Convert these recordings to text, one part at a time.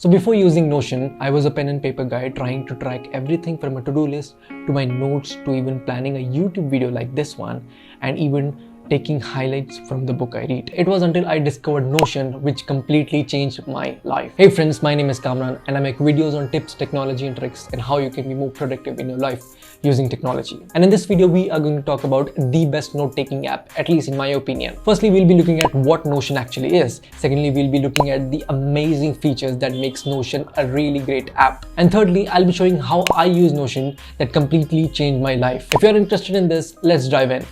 So before using Notion, I was a pen and paper guy trying to track everything from a to-do list to my notes to even planning a YouTube video like this one, and even taking highlights from the book I read. It was until I discovered Notion which completely changed my life. Hey friends, my name is Kamran and I make videos on tips, technology and tricks and how you can be more productive in your life using technology. And in this video, we are going to talk about the best note-taking app, at least in my opinion. Firstly, we'll be looking at what Notion actually is. Secondly, we'll be looking at the amazing features that makes Notion a really great app. And thirdly, I'll be showing how I use Notion that completely changed my life. If you're interested in this, let's dive in.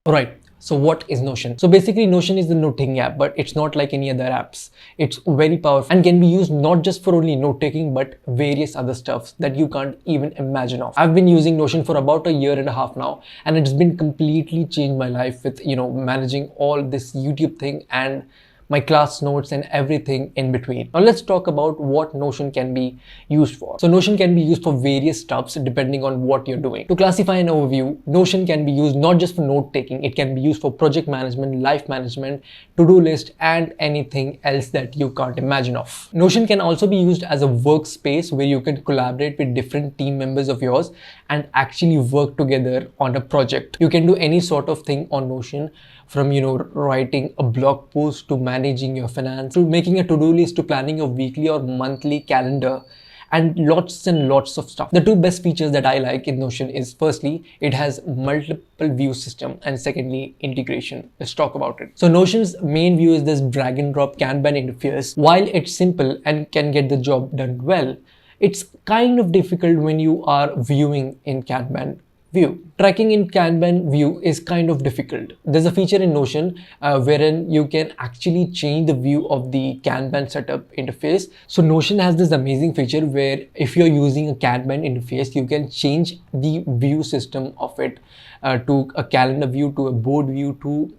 Alright, so what is Notion? So basically Notion is the note-taking app, but it's not like any other apps. It's very powerful and can be used not just for only note-taking, but various other stuff that you can't even imagine of. I've been using Notion for about a year and a half now, and it's been completely changed my life with, managing all this YouTube thing and my class notes and everything in between. Now let's talk about what Notion can be used for. So Notion can be used for various stuffs depending on what you're doing. To classify an overview, Notion can be used not just for note taking, it can be used for project management, life management, to-do list and anything else that you can't imagine of. Notion can also be used as a workspace where you can collaborate with different team members of yours and actually work together on a project. You can do any sort of thing on Notion, from writing a blog post to managing your finance to making a to-do list to planning your weekly or monthly calendar and lots of stuff. The two best features that I like in Notion is firstly, it has multiple view system, and secondly, integration. Let's talk about it. So Notion's main view is this drag and drop Kanban interface. While it's simple and can get the job done well, it's kind of difficult when you are viewing in Kanban view. Tracking in Kanban view is kind of difficult. There's a feature in Notion wherein you can actually change the view of the Kanban setup interface. So Notion has this amazing feature where if you're using a Kanban interface, you can change the view system of it to a calendar view, to a board view, to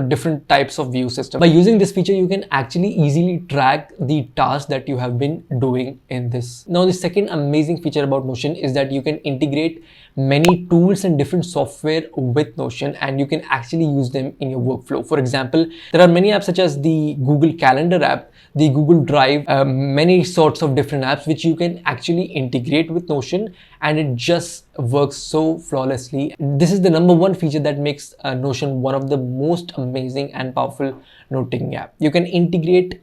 different types of view system. By using this feature, you can actually easily track the tasks that you have been doing in this. Now, the second amazing feature about Notion is that you can integrate many tools and different software with Notion, and you can actually use them in your workflow. For example, there are many apps such as the Google Calendar app, the Google Drive, many sorts of different apps which you can actually integrate with Notion, and it just works so flawlessly. This is the number one feature that makes Notion one of the most amazing and powerful note-taking app. You can integrate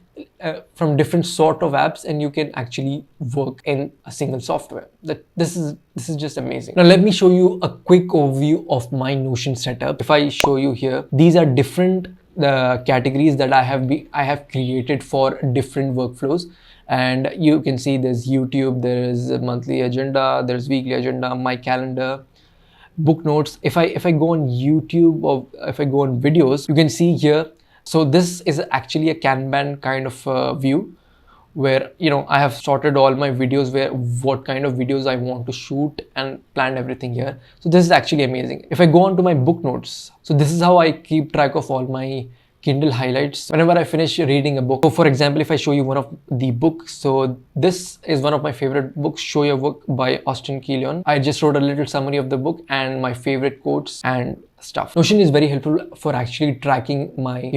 from different sort of apps and you can actually work in a single software. This is just amazing. Now let me show you a quick overview of my Notion setup. If I show you here, these are different categories that I have created for different workflows. And you can see there's YouTube, there is a monthly agenda, there's weekly agenda, my calendar, book notes. If I go on YouTube or if I go on videos, you can see here. So this is actually a Kanban kind of view where I have sorted all my videos, where what kind of videos I want to shoot and planned everything here. So this is actually amazing. If I go on to my book notes, so this is how I keep track of all my Kindle highlights whenever I finish reading a book. So for example, if I show you one of the books, so this is one of my favorite books, Show Your Work by Austin Kleon. I just wrote a little summary of the book and my favorite quotes and stuff. Notion is very helpful for actually tracking my,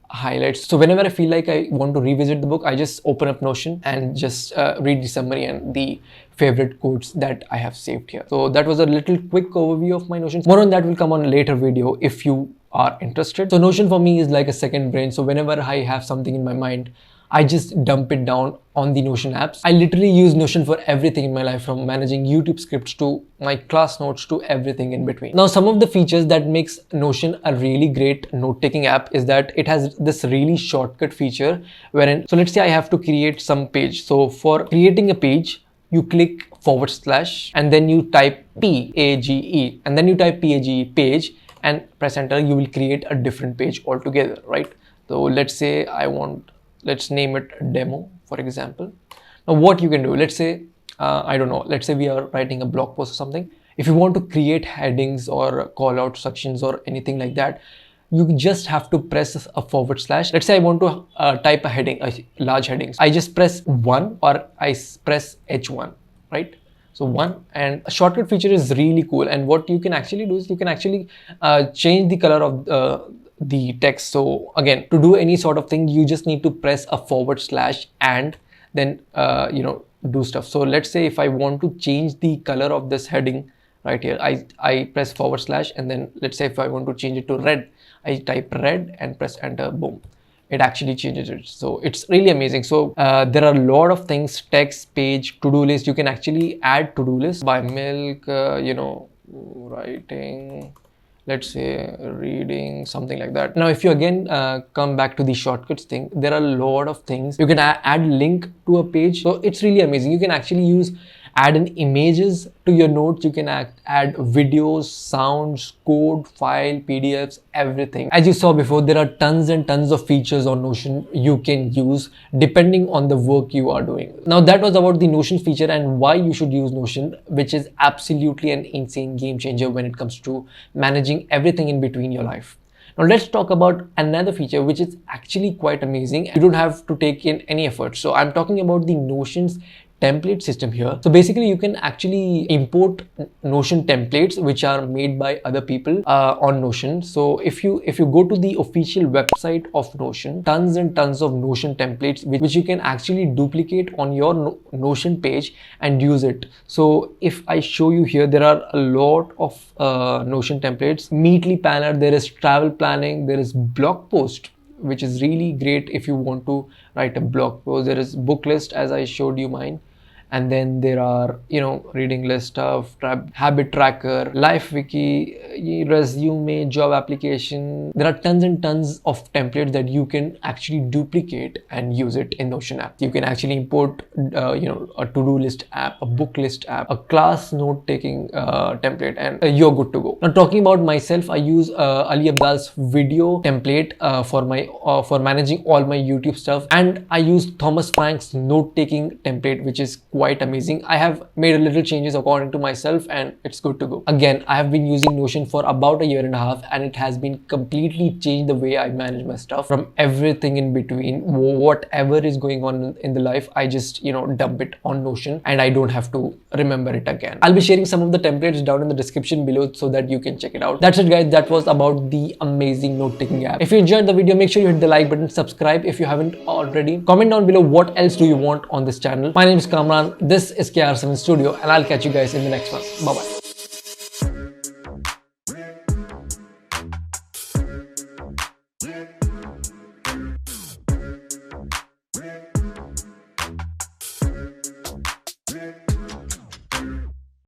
highlights. So whenever I feel like I want to revisit the book, I just open up Notion and just read the summary and the favorite quotes that I have saved here. So that was a little quick overview of my Notion. More on that will come on a later video if you are interested. So Notion for me is like a second brain. So whenever I have something in my mind, I just dump it down on the Notion apps. I literally use Notion for everything in my life, from managing YouTube scripts to my class notes to everything in between. Now, some of the features that makes Notion a really great note-taking app is that it has this really shortcut feature wherein, so let's say I have to create some page. So for creating a page, you click / and then you type PAGE and then you type PAGE page and press enter. You will create a different page altogether, right? So let's say let's name it demo, for example. Now what you can do, let's say, let's say we are writing a blog post or something. If you want to create headings or call out sections or anything like that, you just have to press a /. Let's say I want to type a heading, a large headings. I just press 1 or I press H1, right? So one, and a shortcut feature is really cool. And what you can actually do is you can actually change the color of the text. So again, to do any sort of thing, you just need to press a / and then do stuff. So let's say if I want to change the color of this heading right here, I press / and then let's say if I want to change it to red, I type red and press enter, boom, it actually changes it. So it's really amazing. So there are a lot of things: text, page, to-do list. You can actually add to-do list by milk, writing, let's say reading, something like that. Now if you again come back to the shortcuts thing, there are a lot of things. You can add link to a page. So it's really amazing. You can actually add in images to your notes. You can add videos, sounds, code, file, PDFs, everything. As you saw before, there are tons and tons of features on Notion you can use depending on the work you are doing. Now that was about the Notion feature and why you should use Notion, which is absolutely an insane game changer when it comes to managing everything in between your life. Now let's talk about another feature which is actually quite amazing. You don't have to take in any effort. So I'm talking about the Notion's template system here. So basically you can actually import Notion templates which are made by other people on Notion. So if you go to the official website of Notion, tons and tons of Notion templates which you can actually duplicate on your Notion page and use it. So if I show you here, there are a lot of Notion templates. Meetly planner, there is travel planning, there is blog post, which is really great if you want to write a blog post. There is book list, as I showed you mine. And then there are, reading list stuff, habit tracker, life wiki, resume, job application. There are tons and tons of templates that you can actually duplicate and use it in Notion app. You can actually import, a to-do list app, a book list app, a class note-taking template, and you're good to go. Now, talking about myself, I use Ali Abdal's video template for managing all my YouTube stuff, and I use Thomas Frank's note-taking template, which is quite amazing. I have made a little changes according to myself and it's good to go. Again, I have been using Notion for about a year and a half and it has been completely changed the way I manage my stuff. From everything in between, whatever is going on in the life, I just dump it on Notion and I don't have to remember it again. I'll be sharing some of the templates down in the description below so that you can check it out. That's it guys, that was about the amazing note-taking app. If you enjoyed the video, make sure you hit the like button, subscribe if you haven't already. Comment down below what else do you want on this channel. My name is Kamran. This is KR7 Studio and I'll catch you guys in the next one. Bye bye.